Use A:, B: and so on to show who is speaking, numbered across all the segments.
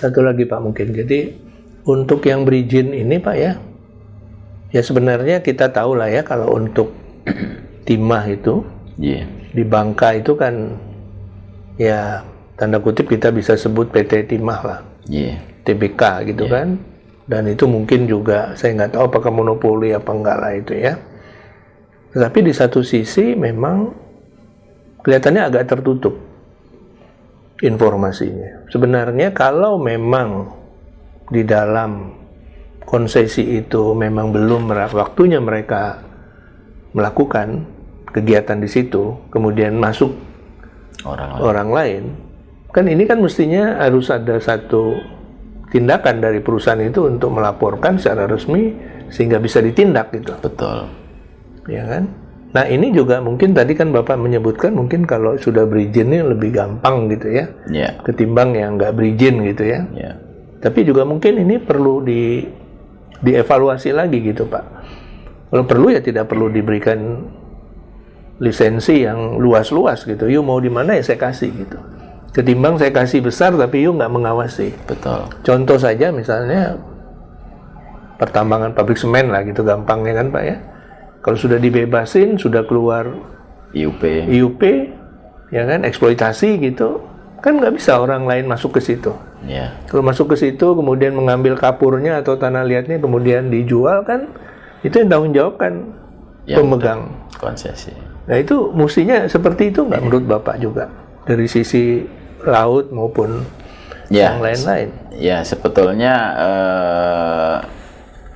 A: satu lagi Pak mungkin. Jadi untuk yang berizin ini Pak ya sebenarnya kita tahu lah ya kalau untuk timah itu di Bangka itu kan ya tanda kutip kita bisa sebut PT Timah lah, TBK gitu kan. Dan itu mungkin juga saya nggak tahu apakah monopoli apa enggak lah itu ya. Tetapi di satu sisi memang kelihatannya agak tertutup informasinya. Sebenarnya kalau memang di dalam konsesi itu memang belum waktunya mereka melakukan kegiatan di situ, kemudian masuk orang lain, kan ini kan mestinya harus ada satu tindakan dari perusahaan itu untuk melaporkan secara resmi sehingga bisa ditindak gitu.
B: Betul.
A: Ya kan? Nah ini juga mungkin tadi kan Bapak menyebutkan mungkin kalau sudah berizin ini lebih gampang gitu ya, ketimbang yang nggak berizin gitu ya. Tapi juga mungkin ini perlu dievaluasi lagi gitu Pak. Kalau perlu ya tidak perlu diberikan lisensi yang luas-luas gitu. Yuk mau di mana ya saya kasih gitu. Ketimbang saya kasih besar tapi yuk nggak mengawasi.
B: Betul.
A: Contoh saja misalnya pertambangan pabrik semen lah gitu gampangnya kan Pak ya. Kalau sudah dibebasin, sudah keluar IUP, ya kan, eksploitasi gitu, kan nggak bisa orang lain masuk ke situ. Kalau masuk ke situ, kemudian mengambil kapurnya atau tanah liatnya, kemudian dijual kan, itu yang tanggung jawab kan pemegang
B: konsesi.
A: Nah itu mestinya seperti itu nggak menurut Bapak juga dari sisi laut maupun yang lain-lain?
B: Ya sebetulnya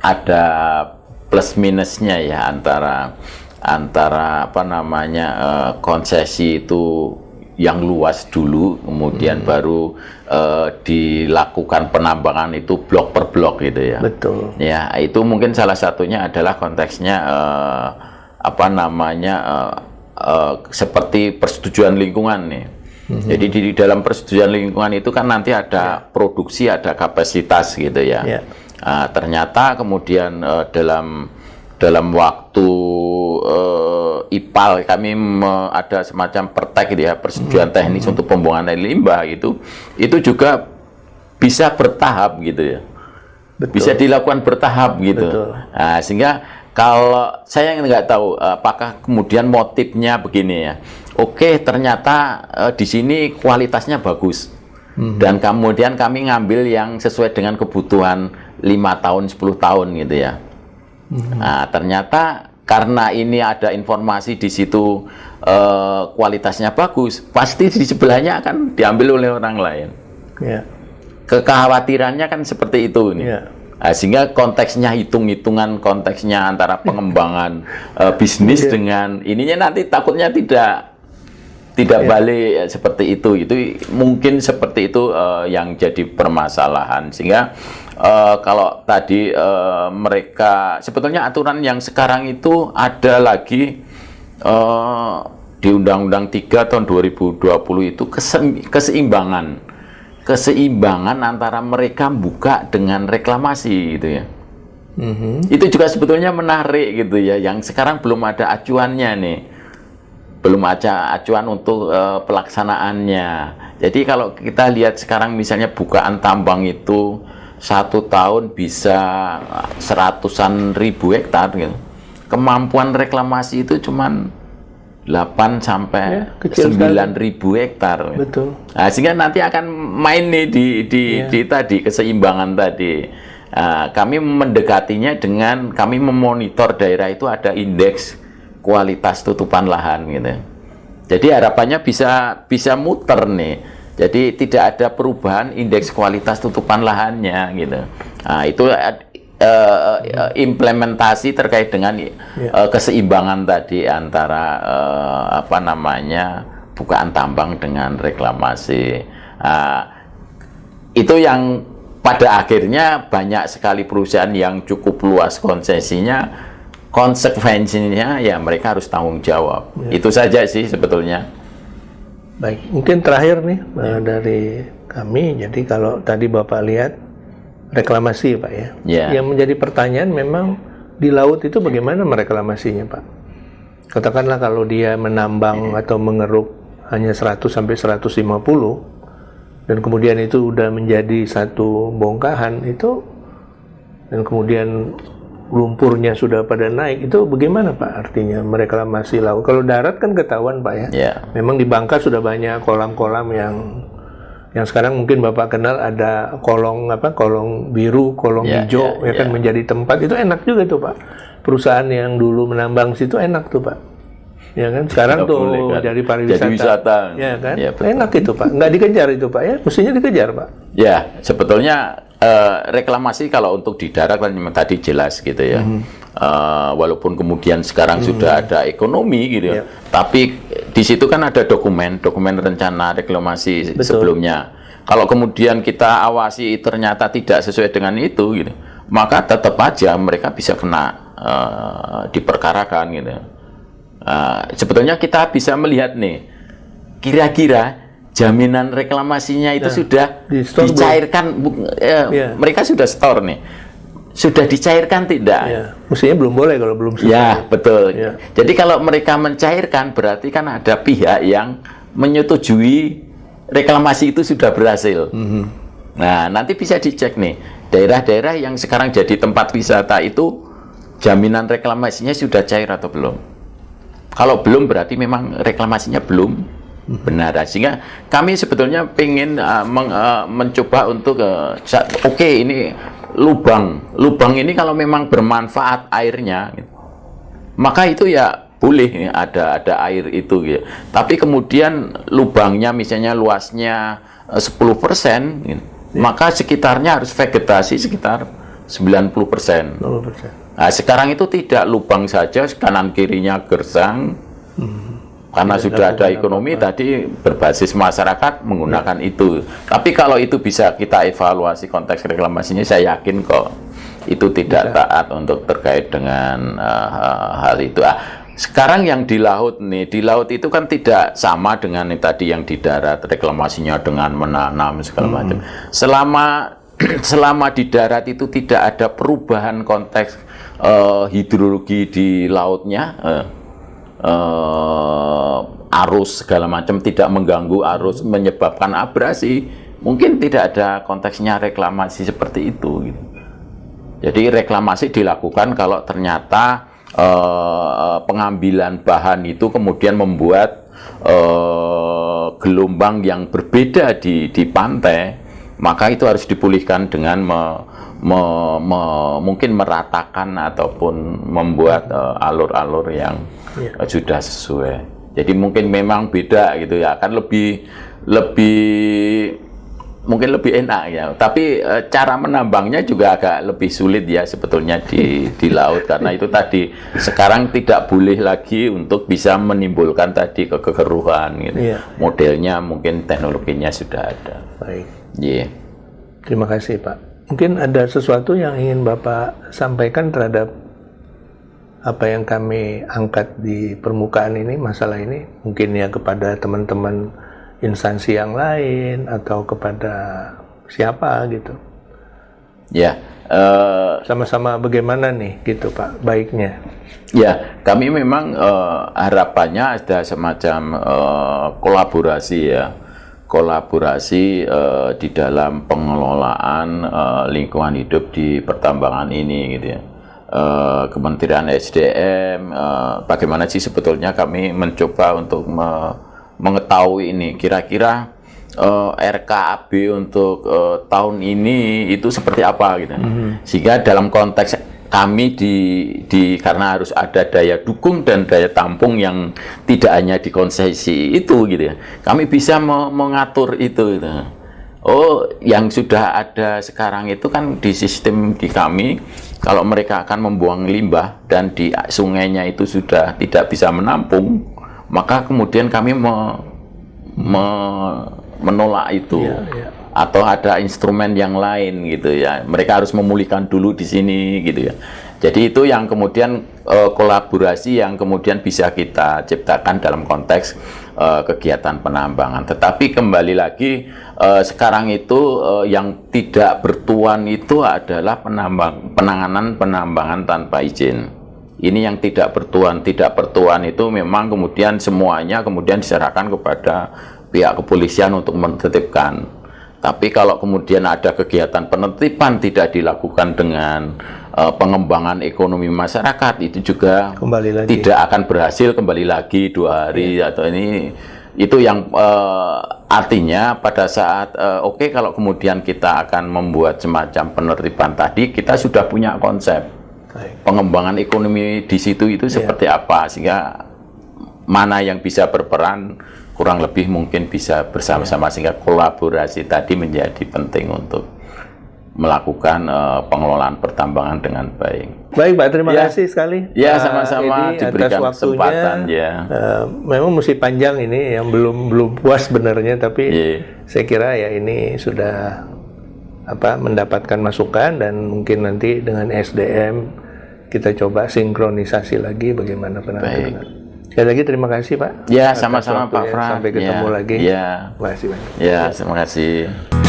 B: ada plus minusnya ya antara apa namanya konsesi itu yang luas dulu, kemudian baru dilakukan penambangan itu blok per blok gitu ya.
A: Betul.
B: Ya itu mungkin salah satunya adalah konteksnya apa namanya seperti persetujuan lingkungan nih. Jadi di dalam persetujuan lingkungan itu kan nanti ada produksi, ada kapasitas gitu ya. Ternyata kemudian dalam waktu IPAL kami ada semacam pertek gitu ya, persetujuan teknis untuk pembuangan air limbah itu juga bisa bertahap gitu ya. Bisa dilakukan bertahap gitu. Nah, sehingga kalau saya nggak tahu apakah kemudian motifnya begini ya. Oke, ternyata di sini kualitasnya bagus. Dan kemudian kami ngambil yang sesuai dengan kebutuhan 5 tahun, 10 tahun gitu ya. Nah, ternyata karena ini ada informasi di situ kualitasnya bagus, pasti di sebelahnya akan diambil oleh orang lain. Kekhawatirannya kan seperti itu nih. Nah, sehingga konteksnya hitung-hitungan konteksnya antara pengembangan bisnis dengan ininya nanti takutnya tidak balik seperti itu mungkin seperti itu yang jadi permasalahan. Sehingga kalau tadi mereka sebetulnya aturan yang sekarang itu ada lagi di Undang-Undang 3 tahun 2020 itu keseimbangan antara mereka buka dengan reklamasi gitu ya. Itu juga sebetulnya menarik gitu ya, yang sekarang belum ada acuannya nih. Belum ada acuan untuk pelaksanaannya. Jadi kalau kita lihat sekarang misalnya bukaan tambang itu 1 tahun bisa seratusan ribu hektar gitu. Kemampuan reklamasi itu cuman 8 sampai 9.000 hektar.
A: Betul.
B: Nah, sehingga nanti akan main nih di tadi keseimbangan tadi. Kami mendekatinya dengan kami memonitor daerah itu ada indeks kualitas tutupan lahan gitu. Jadi harapannya bisa muter nih. Jadi tidak ada perubahan indeks kualitas tutupan lahannya gitu. Nah, itu implementasi terkait dengan keseimbangan tadi antara apa namanya bukaan tambang dengan reklamasi. Itu yang pada akhirnya banyak sekali perusahaan yang cukup luas konsesinya, konsekuensinya ya mereka harus tanggung jawab. Itu saja sih sebetulnya.
A: Baik, mungkin terakhir nih dari kami. Jadi kalau tadi Bapak lihat reklamasi Pak ya. Yang menjadi pertanyaan memang di laut itu bagaimana mereklamasinya Pak? Katakanlah kalau dia menambang atau mengeruk hanya 100 sampai 150, dan kemudian itu udah menjadi satu bongkahan itu, dan kemudian lumpurnya sudah pada naik, itu bagaimana Pak artinya mereklamasi laut? Kalau darat kan ketahuan Pak ya, memang di Bangka sudah banyak kolam-kolam yang sekarang mungkin Bapak kenal, ada kolong biru, kolong hijau kan menjadi tempat, itu enak juga tuh Pak. Perusahaan yang dulu menambang situ enak tuh Pak. Ya kan sekarang tuh kan jadi pariwisata. Jadi wisata. Ya kan? Ya, enak itu Pak. Nggak dikejar itu Pak ya, mestinya dikejar Pak.
B: Ya, sebetulnya reklamasi kalau untuk di darat kan tadi jelas gitu ya. Walaupun kemudian sekarang sudah ada ekonomi gitu ya. Tapi di situ kan ada dokumen rencana reklamasi sebelumnya. Kalau kemudian kita awasi ternyata tidak sesuai dengan itu gitu, maka tetap aja mereka bisa kena diperkarakan gitu. Sebetulnya kita bisa melihat nih, kira-kira jaminan reklamasinya itu sudah dicairkan, mereka sudah store nih, sudah dicairkan tidak?
A: Mestinya belum boleh kalau belum selesai.
B: Ya betul. Jadi kalau mereka mencairkan berarti kan ada pihak yang menyetujui reklamasi itu sudah berhasil. Nah nanti bisa dicek nih, daerah-daerah yang sekarang jadi tempat wisata itu jaminan reklamasinya sudah cair atau belum? Kalau belum berarti memang reklamasinya belum benar. Sehingga kami sebetulnya ingin mencoba untuk oke, ini lubang ini kalau memang bermanfaat airnya, maka itu ya boleh ada air itu gitu. Tapi kemudian lubangnya misalnya luasnya 10%, maka sekitarnya harus vegetasi sekitar 90%. Nah, sekarang itu tidak, lubang saja kanan kirinya gersang. Karena sudah ada ekonomi tadi berbasis masyarakat menggunakan itu. Tapi kalau itu bisa kita evaluasi konteks reklamasinya, saya yakin kok itu tidak taat untuk terkait dengan hal itu. Sekarang yang di laut nih, di laut itu kan tidak sama dengan tadi yang di darat, reklamasinya dengan menanam segala macam. Selama di darat itu tidak ada perubahan konteks hidrologi di lautnya, arus segala macam tidak mengganggu arus menyebabkan abrasi, mungkin tidak ada konteksnya reklamasi seperti itu gitu. Jadi reklamasi dilakukan kalau ternyata pengambilan bahan itu kemudian membuat gelombang yang berbeda di pantai, maka itu harus dipulihkan dengan mungkin meratakan ataupun membuat alur-alur yang sudah sesuai. Jadi mungkin memang beda gitu ya, akan mungkin lebih enak ya. Tapi cara menambangnya juga agak lebih sulit ya sebetulnya di laut, karena itu tadi sekarang tidak boleh lagi untuk bisa menimbulkan tadi kekeruhan gitu. Modelnya mungkin teknologinya sudah ada.
A: Baik. Terima kasih Pak. Mungkin ada sesuatu yang ingin Bapak sampaikan terhadap apa yang kami angkat di permukaan ini, masalah ini, mungkin ya kepada teman-teman instansi yang lain atau kepada siapa gitu.
B: Ya,
A: sama-sama bagaimana nih gitu Pak baiknya.
B: Ya, kami memang harapannya ada semacam kolaborasi ya. Kolaborasi di dalam pengelolaan lingkungan hidup di pertambangan ini gitu ya. Kementerian SDM, bagaimana sih sebetulnya kami mencoba untuk mengetahui ini kira-kira RKAB untuk tahun ini itu seperti apa gitu. Sehingga dalam konteks kami karena harus ada daya dukung dan daya tampung yang tidak hanya dikonsesi itu gitu ya. Kami bisa mengatur itu gitu. Oh, yang sudah ada sekarang itu kan di sistem di kami, kalau mereka akan membuang limbah dan di sungainya itu sudah tidak bisa menampung, maka kemudian kami menolak itu. Atau ada instrumen yang lain gitu ya, mereka harus memulihkan dulu di sini gitu ya. Jadi itu yang kemudian kolaborasi yang kemudian bisa kita ciptakan dalam konteks kegiatan penambangan. Tetapi kembali lagi sekarang itu yang tidak bertuan itu adalah penanganan penambangan tanpa izin. Ini yang tidak bertuan itu memang kemudian semuanya kemudian diserahkan kepada pihak kepolisian untuk menertibkan. Tapi kalau kemudian ada kegiatan penertiban tidak dilakukan dengan pengembangan ekonomi masyarakat, itu juga tidak akan berhasil. Kembali lagi 2 hari atau ini, itu yang artinya pada saat oke, kalau kemudian kita akan membuat semacam penertiban tadi, kita sudah punya konsep pengembangan ekonomi di situ itu seperti apa, sehingga mana yang bisa berperan, kurang lebih mungkin bisa bersama-sama, sehingga kolaborasi tadi menjadi penting untuk melakukan pengelolaan pertambangan dengan baik.
A: Baik Pak, terima kasih sekali.
B: Ya, sama-sama diberikan kesempatan. Ya.
A: Memang mesti panjang ini, yang belum puas sebenarnya, tapi saya kira ya ini sudah mendapatkan masukan, dan mungkin nanti dengan SDM kita coba sinkronisasi lagi bagaimana penanganan. Sekali lagi terima kasih Pak.
B: Ya, sama-sama Pak Fran.
A: Sampai ketemu lagi.
B: Ya.
A: Terima kasih banyak.
B: Ya, terima kasih.